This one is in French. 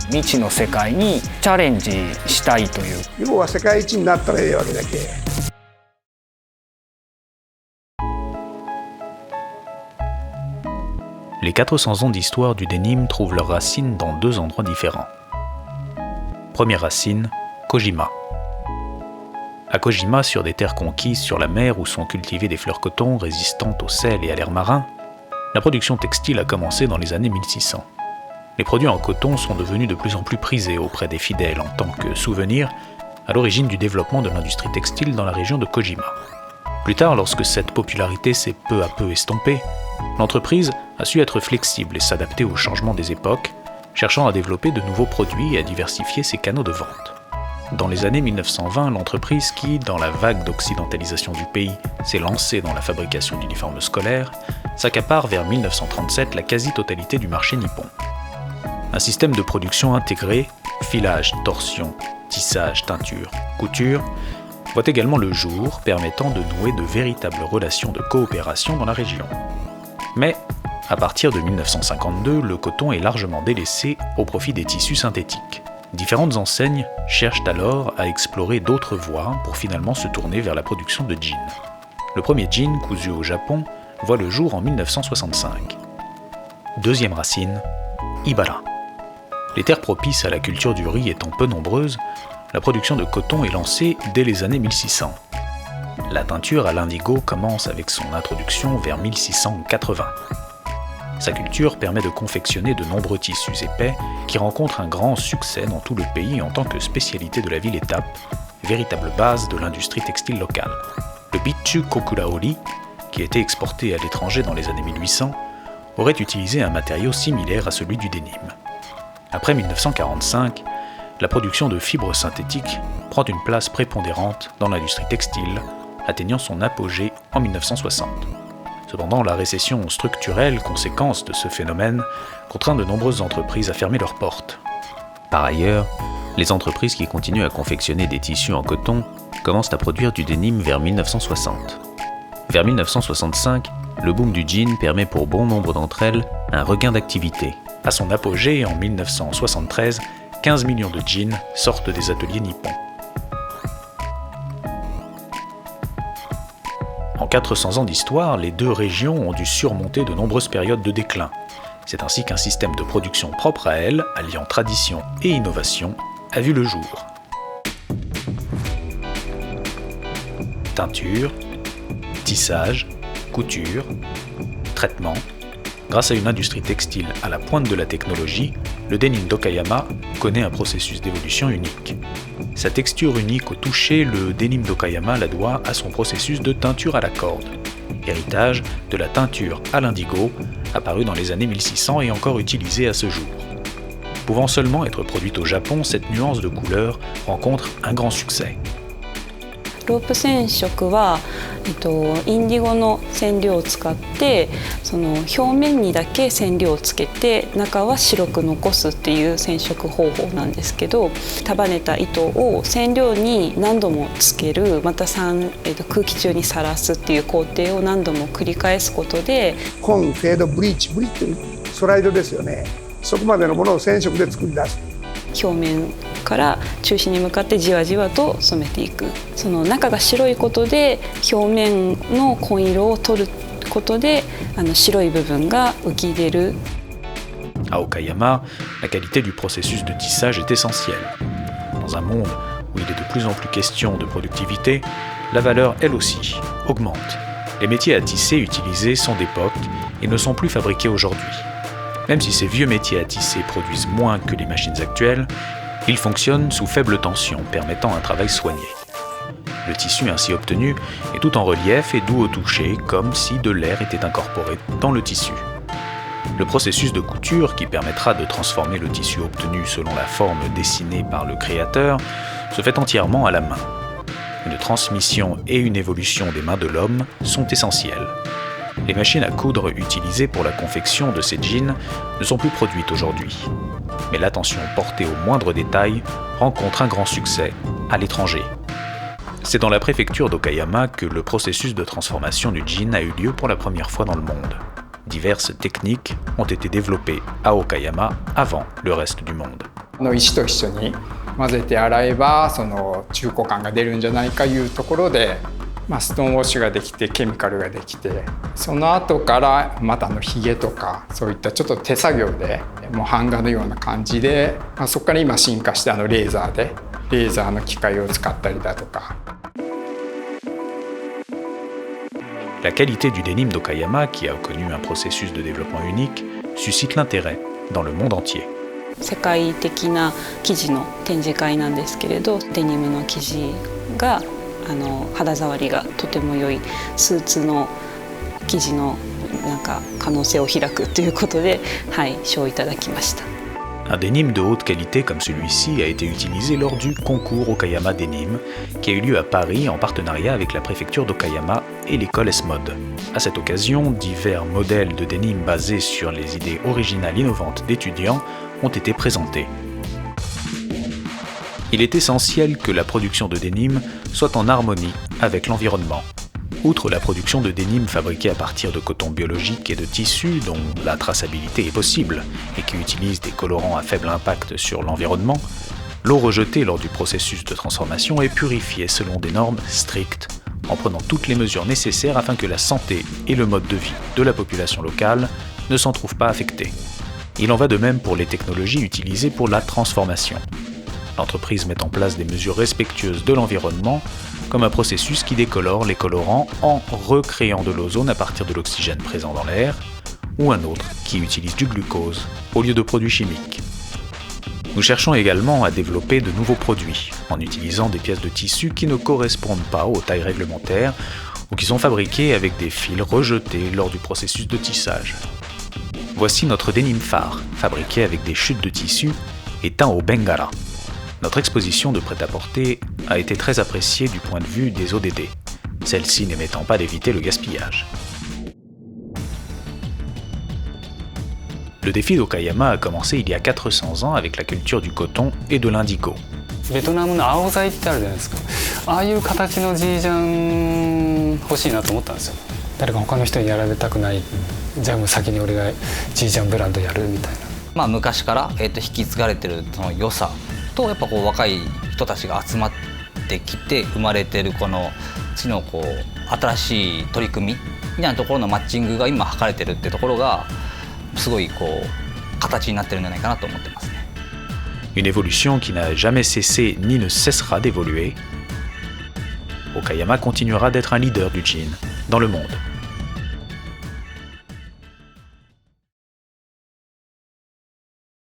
未知の世界にチャレンジしたいという。要は世界一になったらいいわけだけ。Les 400 ans d'histoire du denim trouvent leurs racines dans deux endroits différents. Première racine, Kojima. À Kojima, sur des terres conquises sur la mer où sont cultivées des fleurs coton résistantes au sel et à l'air marin, la production textile a commencé dans les années 1600. Les produits en coton sont devenus de plus en plus prisés auprès des fidèles en tant que souvenir à l'origine du développement de l'industrie textile dans la région de Kojima. Plus tard, lorsque cette popularité s'est peu à peu estompée, l'entreprise a su être flexible et s'adapter aux changements des époques, cherchant à développer de nouveaux produits et à diversifier ses canaux de vente. Dans les années 1920, l'entreprise qui, dans la vague d'occidentalisation du pays, s'est lancée dans la fabrication d'uniformes scolaires, s'accapare vers 1937 la quasi-totalité du marché nippon. Un système de production intégré, filage, torsion, tissage, teinture, couture, voit également le jour, permettant de nouer de véritables relations de coopération dans la région. Mais, à partir de 1952, le coton est largement délaissé au profit des tissus synthétiques. Différentes enseignes cherchent alors à explorer d'autres voies pour finalement se tourner vers la production de jeans. Le premier jean cousu au Japon voit le jour en 1965. Deuxième racine, Ibara. Les terres propices à la culture du riz étant peu nombreuses, la production de coton est lancée dès les années 1600. La teinture à l'indigo commence avec son introduction vers 1680. Sa culture permet de confectionner de nombreux tissus épais qui rencontrent un grand succès dans tout le pays en tant que spécialité de la ville-étape, véritable base de l'industrie textile locale. Le Bitchu Kokuraori, qui était exporté à l'étranger dans les années 1800, aurait utilisé un matériau similaire à celui du denim. Après 1945, la production de fibres synthétiques prend une place prépondérante dans l'industrie textile, atteignant son apogée en 1960. Cependant, la récession structurelle, conséquence de ce phénomène, contraint de nombreuses entreprises à fermer leurs portes. Par ailleurs, les entreprises qui continuent à confectionner des tissus en coton commencent à produire du denim vers 1960. Vers 1965, le boom du jean permet pour bon nombre d'entre elles un regain d'activité. À son apogée, en 1973, 15 millions de jeans sortent des ateliers nippons. En 400 ans d'histoire, les deux régions ont dû surmonter de nombreuses périodes de déclin. C'est ainsi qu'un système de production propre à elles, alliant tradition et innovation, a vu le jour. Teinture, tissage, couture, traitement. Grâce à une industrie textile à la pointe de la technologie, le denim d'Okayama connaît un processus d'évolution unique. Sa texture unique au toucher, le denim d'Okayama la doit à son processus de teinture à la corde, héritage de la teinture à l'indigo, apparue dans les années 1600 et encore utilisée à ce jour. Pouvant seulement être produite au Japon, cette nuance de couleur rencontre un grand succès. ロープ染色は、インディゴの染料を使ってその表面にだけ染料をつけて中は白く残すっていう染色方法なんですけど、束ねた糸を染料に何度もつける、また空気中にさらすっていう工程を何度も繰り返すことで、コンフェードブリーチ、ブリってスライドですよね。そこまでのものを染色で作り出す。表面から中心に向かってじわじわと染めていく。その中が白いことで表面の紺色を取ることで白い部分が浮き出る。À Okayama, la qualité du processus de tissage est essentielle. Dans un monde où il est de plus en plus question de productivité, la valeur, elle aussi, augmente. Les métiers à tisser utilisés sont d'époque et ne sont plus fabriqués aujourd'hui. Même si ces vieux métiers à tisser produisent moins que les machines actuelles, ils fonctionnent sous faible tension, permettant un travail soigné. Le tissu ainsi obtenu est tout en relief et doux au toucher, comme si de l'air était incorporé dans le tissu. Le processus de couture, qui permettra de transformer le tissu obtenu selon la forme dessinée par le créateur, se fait entièrement à la main. Une transmission et une évolution des mains de l'homme sont essentielles. Les machines à coudre utilisées pour la confection de ces jeans ne sont plus produites aujourd'hui. Mais l'attention portée aux moindres détails rencontre un grand succès à l'étranger. C'est dans la préfecture d'Okayama que le processus de transformation du jean a eu lieu pour la première fois dans le monde. Diverses techniques ont été développées à Okayama avant le reste du monde. の石と一緒に混ぜて洗えばその中古感が出るんじゃないかいうところで、ストーンウォッシュができてケミカルができて、その後からまたヒゲとかそういったちょっと手作業でもう版画のような感じで、そこから今進化してレーザーの機械を使ったりだとか。La qualité du denim d'Okayama, qui a connu un processus de développement unique, suscite l'intérêt dans le monde entier. 世界的な生地の展示会なんですけれど、デニムの生地が肌触りがとても良いスーツの生地の可能性を開くということで、賞をいただきました。Un denim de haute qualité comme celui-ci a été utilisé lors du concours Okayama Denim, qui a eu lieu à Paris en partenariat avec la préfecture d'Okayama et l'école S-Mode. À cette occasion, divers modèles de denim basés sur les idées originales innovantes d'étudiants ont été présentés. Il est essentiel que la production de denim soit en harmonie avec l'environnement. Outre la production de denim fabriqué à partir de coton biologique et de tissus dont la traçabilité est possible et qui utilise des colorants à faible impact sur l'environnement, l'eau rejetée lors du processus de transformation est purifiée selon des normes strictes, en prenant toutes les mesures nécessaires afin que la santé et le mode de vie de la population locale ne s'en trouvent pas affectés. Il en va de même pour les technologies utilisées pour la transformation. L'entreprise met en place des mesures respectueuses de l'environnement, comme un processus qui décolore les colorants en recréant de l'ozone à partir de l'oxygène présent dans l'air, ou un autre qui utilise du glucose au lieu de produits chimiques. Nous cherchons également à développer de nouveaux produits, en utilisant des pièces de tissu qui ne correspondent pas aux tailles réglementaires ou qui sont fabriquées avec des fils rejetés lors du processus de tissage. Voici notre denim phare, fabriqué avec des chutes de tissu et teint au Bengala. Notre exposition de prêt-à-porter a été très appréciée du point de vue des ODD, celle-ci n'émettant pas d'éviter le gaspillage. Le défi d'Okayama a commencé il y a 400 ans avec la culture du coton et de l'indigo. ベトナムの青材ってあるじゃないですか。ああいう形のジージャン欲しいなと思ったんですよ。誰か他の人にやられたくない。じゃあもう先に俺がジージャンブランドやるみたいな。昔から引き継がれてるその良さとやっぱ若い人たちが集まってきて生まれてるこの新しい取り組みみたいなところのマッチングが今図れてるってところがすごい形になってるんじゃないかなと思ってますね。Une évolution qui n'a jamais cessé ni ne cessera d'évoluer. Okayama continuera d'être un leader du jean dans le monde.